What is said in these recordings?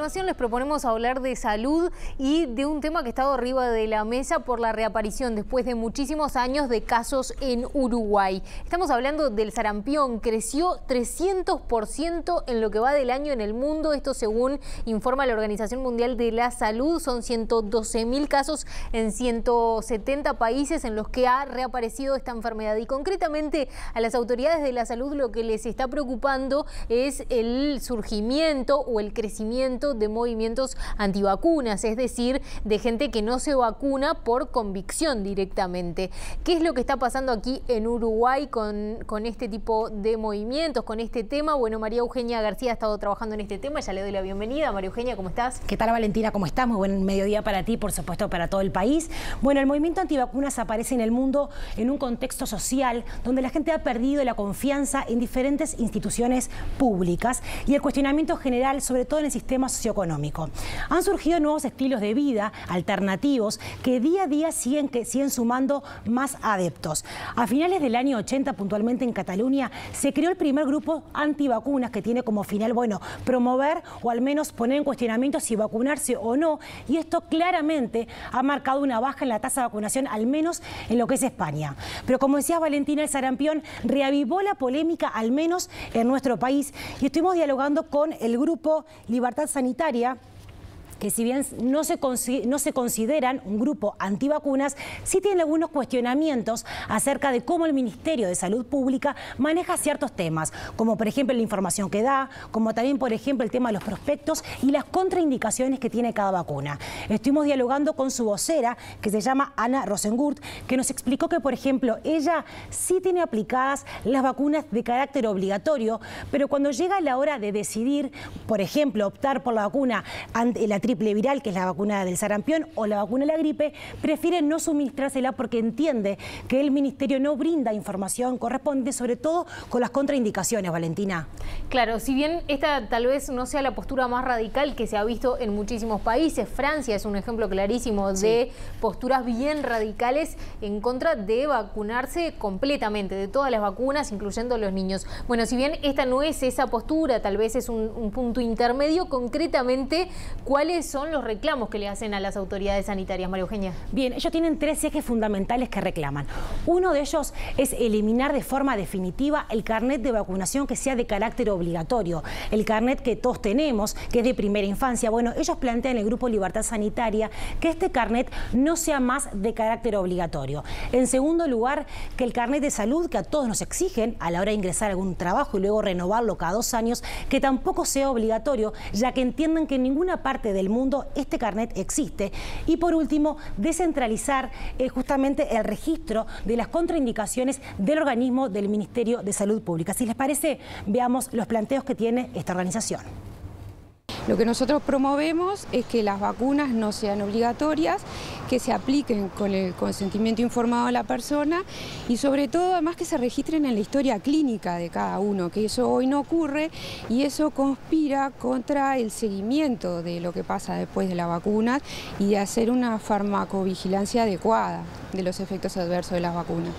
continuación les proponemos hablar de salud y de un tema que ha estado arriba de la mesa por la reaparición después de muchísimos años de casos en Uruguay. Estamos hablando del sarampión, creció 300% en lo que va del año en el mundo, esto según informa la Organización Mundial de la Salud. Son 112.000 casos en 170 países en los que ha reaparecido esta enfermedad, y concretamente a las autoridades de la salud lo que les está preocupando es el surgimiento o el crecimiento de movimientos antivacunas, es decir, de gente que no se vacuna por convicción directamente. ¿Qué es lo que está pasando aquí en Uruguay con este tipo de movimientos, con este tema? Bueno, María Eugenia García ha estado trabajando en este tema, ya le doy la bienvenida. María Eugenia, ¿cómo estás? ¿Qué tal, Valentina? ¿Cómo estás? Muy buen mediodía para ti, por supuesto, para todo el país. Bueno, el movimiento antivacunas aparece en el mundo en un contexto social donde la gente ha perdido la confianza en diferentes instituciones públicas y el cuestionamiento general, sobre todo en el sistema socioeconómico. Han surgido nuevos estilos de vida alternativos que día a día siguen sumando más adeptos. A finales del año 80, puntualmente en Cataluña, se creó el primer grupo antivacunas que tiene como final, bueno, promover o al menos poner en cuestionamiento si vacunarse o no, y esto claramente ha marcado una baja en la tasa de vacunación, al menos en lo que es España. Pero como decías, Valentina, el sarampión reavivó la polémica, al menos en nuestro país, y estuvimos dialogando con el grupo Libertad Sanitaria, que si bien no se consideran un grupo antivacunas, sí tienen algunos cuestionamientos acerca de cómo el Ministerio de Salud Pública maneja ciertos temas, como por ejemplo la información que da, como también por ejemplo el tema de los prospectos y las contraindicaciones que tiene cada vacuna. Estuvimos dialogando con su vocera, que se llama Ana Rosengurt, que nos explicó que, por ejemplo, ella sí tiene aplicadas las vacunas de carácter obligatorio, pero cuando llega la hora de decidir, por ejemplo, optar por la vacuna la triple viral, que es la vacuna del sarampión, o la vacuna de la gripe, prefiere no suministrársela porque entiende que el Ministerio no brinda información correspondiente, sobre todo con las contraindicaciones, Valentina. Claro, si bien esta tal vez no sea la postura más radical que se ha visto en muchísimos países, Francia es un ejemplo clarísimo de posturas bien radicales en contra de vacunarse completamente, de todas las vacunas, incluyendo los niños. Bueno, si bien esta no es esa postura, tal vez es un punto intermedio, concretamente, ¿cuáles son los reclamos que le hacen a las autoridades sanitarias, María Eugenia? Bien, ellos tienen tres ejes fundamentales que reclaman. Uno de ellos es eliminar de forma definitiva el carnet de vacunación que sea de carácter obligatorio, el carnet que todos tenemos, que es de primera infancia. Bueno, ellos plantean en el Grupo Libertad Sanitaria que este carnet no sea más de carácter obligatorio. En segundo lugar, que el carnet de salud que a todos nos exigen a la hora de ingresar a algún trabajo y luego renovarlo cada 2 años, que tampoco sea obligatorio, ya que entiendan que en ninguna parte del mundo este carnet existe. Y por último, descentralizar justamente el registro de las contraindicaciones del organismo del Ministerio de Salud Pública. Si les parece, veamos los planteos que tiene esta organización. Lo que nosotros promovemos es que las vacunas no sean obligatorias, que se apliquen con el consentimiento informado de la persona y sobre todo además que se registren en la historia clínica de cada uno, que eso hoy no ocurre y eso conspira contra el seguimiento de lo que pasa después de la vacuna y de hacer una farmacovigilancia adecuada de los efectos adversos de las vacunas.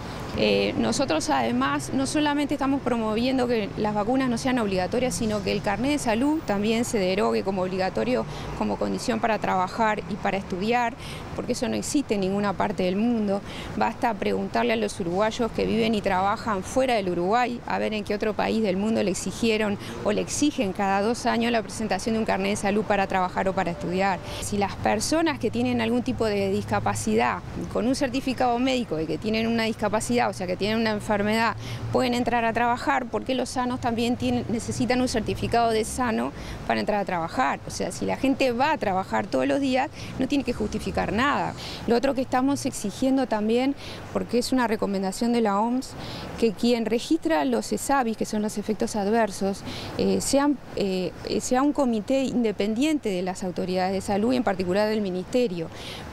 Nosotros además no solamente estamos promoviendo que las vacunas no sean obligatorias, sino que el carnet de salud también se derogue como obligatorio, como condición para trabajar y para estudiar, porque eso no existe en ninguna parte del mundo. Basta preguntarle a los uruguayos que viven y trabajan fuera del Uruguay, a ver en qué otro país del mundo le exigieron o le exigen cada 2 años la presentación de un carnet de salud para trabajar o para estudiar. Si las personas que tienen algún tipo de discapacidad, con un certificado médico de que tienen una discapacidad, o sea que tienen una enfermedad, pueden entrar a trabajar, porque los sanos también necesitan un certificado de sano para entrar a trabajar. O sea, si la gente va a trabajar todos los días, no tiene que justificar nada. Lo otro que estamos exigiendo también, porque es una recomendación de la OMS, que quien registra los ESAVIS, que son los efectos adversos, sea un comité independiente de las autoridades de salud y en particular del Ministerio,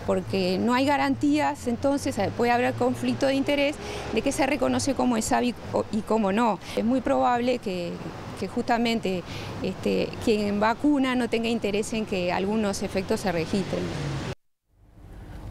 porque no hay garantías, entonces puede haber conflicto de interés de qué se reconoce como ESAVI y cómo no. Es muy probable que justamente quien vacuna no tenga interés en que algunos efectos se registren.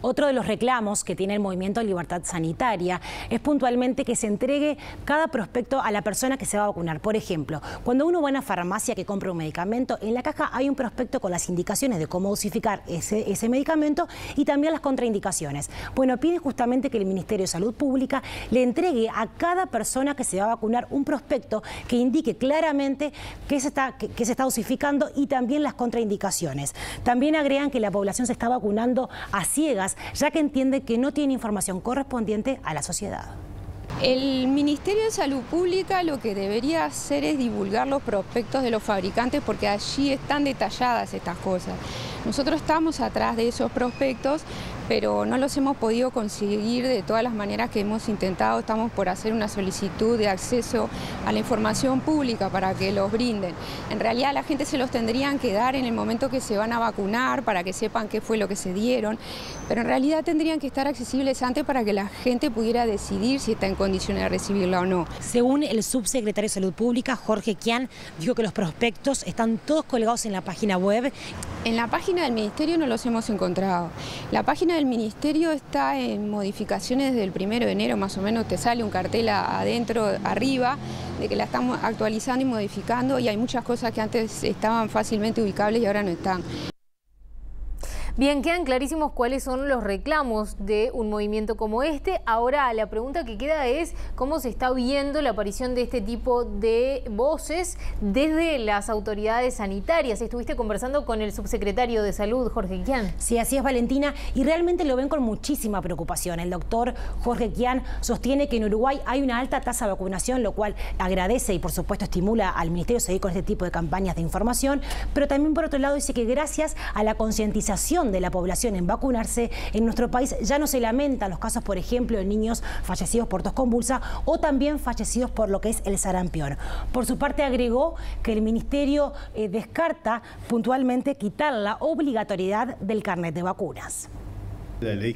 Otro de los reclamos que tiene el Movimiento Libertad Sanitaria es puntualmente que se entregue cada prospecto a la persona que se va a vacunar. Por ejemplo, cuando uno va a una farmacia que compra un medicamento, en la caja hay un prospecto con las indicaciones de cómo dosificar ese medicamento y también las contraindicaciones. Bueno, piden justamente que el Ministerio de Salud Pública le entregue a cada persona que se va a vacunar un prospecto que indique claramente qué se está dosificando y también las contraindicaciones. También agregan que la población se está vacunando a ciegas, ya que entiende que no tiene información correspondiente a la sociedad. El Ministerio de Salud Pública lo que debería hacer es divulgar los prospectos de los fabricantes, porque allí están detalladas estas cosas. Nosotros estamos atrás de esos prospectos, pero no los hemos podido conseguir de todas las maneras que hemos intentado. Estamos por hacer una solicitud de acceso a la información pública para que los brinden. En realidad la gente se los tendrían que dar en el momento que se van a vacunar para que sepan qué fue lo que se dieron, pero en realidad tendrían que estar accesibles antes para que la gente pudiera decidir si está en condiciones de recibirla o no. Según el subsecretario de Salud Pública, Jorge Kian, dijo que los prospectos están todos colgados en la página web. En la página del Ministerio no los hemos encontrado. La página del Ministerio está en modificaciones desde el 1 de enero, más o menos te sale un cartel adentro, arriba, de que la estamos actualizando y modificando, y hay muchas cosas que antes estaban fácilmente ubicables y ahora no están. Bien, quedan clarísimos cuáles son los reclamos de un movimiento como este. Ahora la pregunta que queda es cómo se está viendo la aparición de este tipo de voces desde las autoridades sanitarias. Estuviste conversando con el subsecretario de Salud, Jorge Kian. Sí, así es, Valentina, y realmente lo ven con muchísima preocupación. El doctor Jorge Kian sostiene que en Uruguay hay una alta tasa de vacunación, lo cual agradece y por supuesto estimula al Ministerio a seguir con este tipo de campañas de información, pero también por otro lado dice que gracias a la concientización de la población en vacunarse, en nuestro país ya no se lamentan los casos, por ejemplo, de niños fallecidos por tos convulsa o también fallecidos por lo que es el sarampión. Por su parte agregó que el Ministerio descarta puntualmente quitar la obligatoriedad del carnet de vacunas. La ley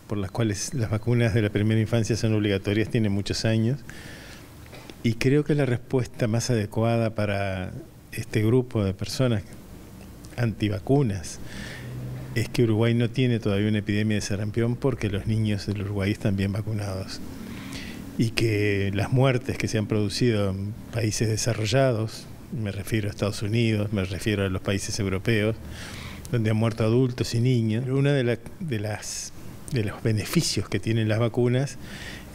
por las cuales las vacunas de la primera infancia son obligatorias tiene muchos años, y creo que la respuesta más adecuada para este grupo de personas antivacunas es que Uruguay no tiene todavía una epidemia de sarampión porque los niños del Uruguay están bien vacunados, y que las muertes que se han producido en países desarrollados, me refiero a Estados Unidos, me refiero a los países europeos, donde han muerto adultos y niños. Pero uno de los beneficios que tienen las vacunas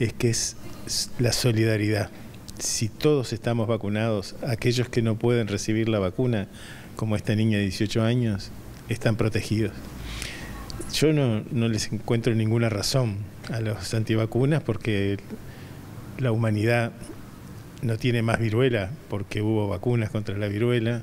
es que es la solidaridad. Si todos estamos vacunados, aquellos que no pueden recibir la vacuna, como esta niña de 18 años, están protegidos. Yo no les encuentro ninguna razón a los antivacunas, porque la humanidad no tiene más viruela porque hubo vacunas contra la viruela,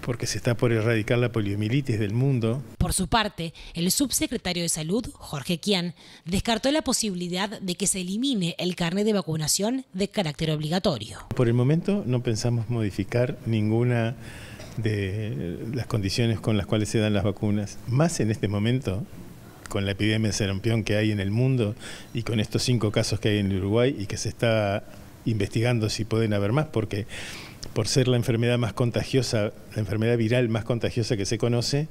porque se está por erradicar la poliomielitis del mundo. Por su parte, el subsecretario de Salud, Jorge Kian, descartó la posibilidad de que se elimine el carnet de vacunación de carácter obligatorio. Por el momento no pensamos modificar ninguna de las condiciones con las cuales se dan las vacunas, más en este momento con la epidemia de sarampión que hay en el mundo y con estos 5 casos que hay en Uruguay, y que se está investigando si pueden haber más, porque por ser la enfermedad más contagiosa, la enfermedad viral más contagiosa que se conoce,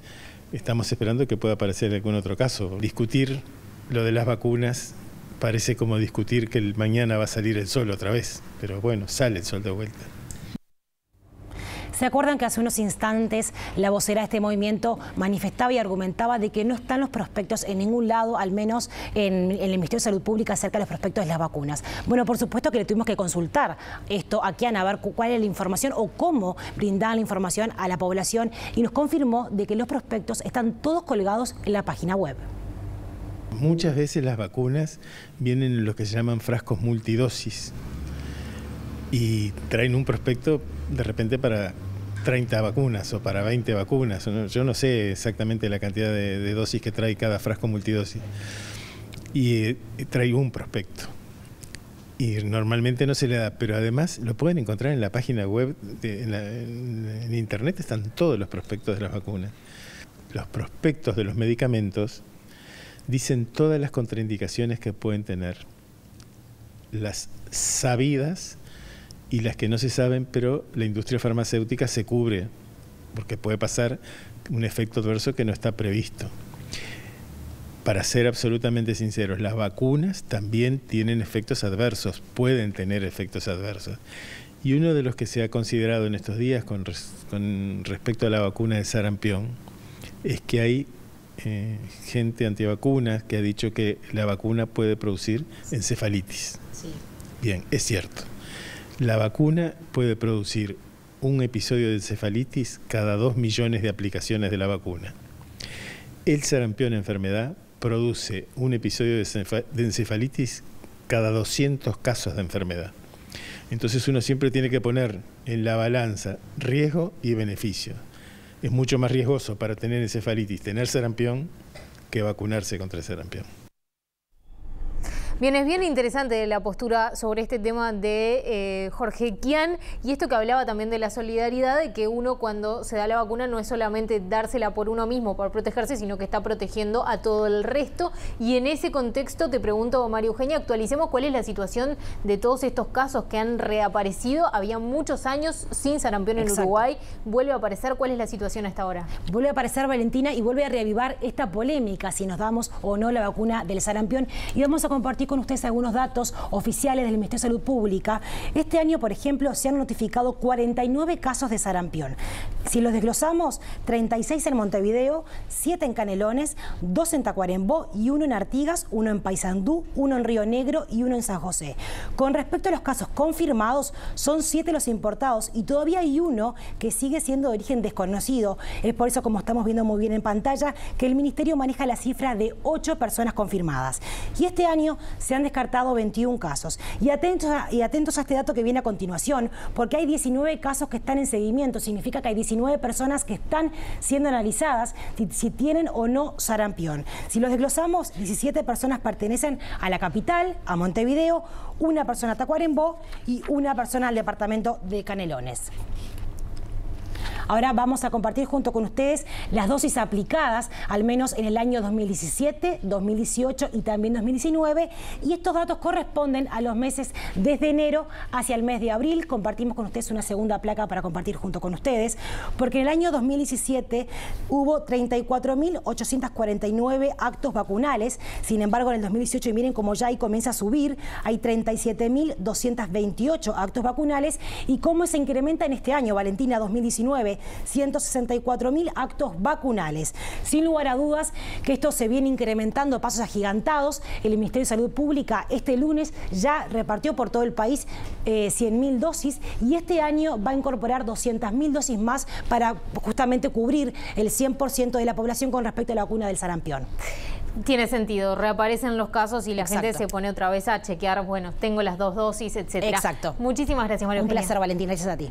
estamos esperando que pueda aparecer algún otro caso. Discutir lo de las vacunas parece como discutir que mañana va a salir el sol otra vez, pero bueno, sale el sol de vuelta. ¿Se acuerdan que hace unos instantes la vocera de este movimiento manifestaba y argumentaba de que no están los prospectos en ningún lado, al menos en el Ministerio de Salud Pública, acerca de los prospectos de las vacunas? Bueno, por supuesto que le tuvimos que consultar esto a Kian, a ver cuál es la información o cómo brindaban la información a la población, y nos confirmó de que los prospectos están todos colgados en la página web. Muchas veces las vacunas vienen en lo que se llaman frascos multidosis y traen un prospecto de repente para 30 vacunas o para 20 vacunas. Yo no sé exactamente la cantidad de dosis que trae cada frasco multidosis. Y trae un prospecto. Y normalmente no se le da, pero además lo pueden encontrar en la página web, en internet están todos los prospectos de las vacunas. Los prospectos de los medicamentos dicen todas las contraindicaciones que pueden tener, las sabidas y las que no se saben, pero la industria farmacéutica se cubre, porque puede pasar un efecto adverso que no está previsto. para ser absolutamente sinceros, las vacunas también tienen efectos adversos, pueden tener efectos adversos. Y uno de los que se ha considerado en estos días con respecto a la vacuna de sarampión es que hay gente antivacunas que ha dicho que la vacuna puede producir encefalitis. Sí. Bien, es cierto. La vacuna puede producir un episodio de encefalitis cada 2 millones de aplicaciones de la vacuna. El sarampión enfermedad produce un episodio de encefalitis cada 200 casos de enfermedad. Entonces uno siempre tiene que poner en la balanza riesgo y beneficio. Es mucho más riesgoso para tener encefalitis tener sarampión que vacunarse contra el sarampión. Bien, es bien interesante la postura sobre este tema de Jorge Kian, y esto que hablaba también de la solidaridad, de que uno cuando se da la vacuna no es solamente dársela por uno mismo para protegerse, sino que está protegiendo a todo el resto. Y en ese contexto te pregunto, María Eugenia, actualicemos cuál es la situación de todos estos casos que han reaparecido. Había muchos años sin sarampión en Uruguay, vuelve a aparecer. ¿Cuál es la situación hasta ahora? Vuelve a aparecer, Valentina, y vuelve a reavivar esta polémica si nos damos o no la vacuna del sarampión, y vamos a compartir con ustedes algunos datos oficiales del Ministerio de Salud Pública. Este año, por ejemplo, se han notificado 49 casos de sarampión. Si los desglosamos, 36 en Montevideo, 7 en Canelones, 2 en Tacuarembó y 1 en Artigas, 1 en Paysandú, 1 en Río Negro y 1 en San José. Con respecto a los casos confirmados, son 7 los importados y todavía hay uno que sigue siendo de origen desconocido. Es por eso, como estamos viendo muy bien en pantalla, que el Ministerio maneja la cifra de 8 personas confirmadas. Y este año se han descartado 21 casos. Y atentos a este dato que viene a continuación, porque hay 19 casos que están en seguimiento. Significa que hay 19 personas que están siendo analizadas si tienen o no sarampión. Si los desglosamos, 17 personas pertenecen a la capital, a Montevideo, 1 persona a Tacuarembó y 1 persona al departamento de Canelones. Ahora vamos a compartir junto con ustedes las dosis aplicadas, al menos en el año 2017, 2018 y también 2019. Y estos datos corresponden a los meses desde enero hacia el mes de abril. Compartimos con ustedes una segunda placa para compartir junto con ustedes, porque en el año 2017 hubo 34.849 actos vacunales. Sin embargo, en el 2018, y miren cómo ya ahí comienza a subir, hay 37.228 actos vacunales. ¿Y cómo se incrementa en este año, Valentina, 2019? 164.000 actos vacunales. Sin lugar a dudas que esto se viene incrementando a pasos agigantados. El Ministerio de Salud Pública este lunes ya repartió por todo el país 100.000 dosis y este año va a incorporar 200.000 dosis más para justamente cubrir el 100% de la población con respecto a la vacuna del sarampión. Tiene sentido, reaparecen los casos y la gente se pone otra vez a chequear, bueno, tengo las 2 dosis, etcétera. Exacto. Muchísimas gracias, María Eugenia. Un placer, Valentina, gracias a ti.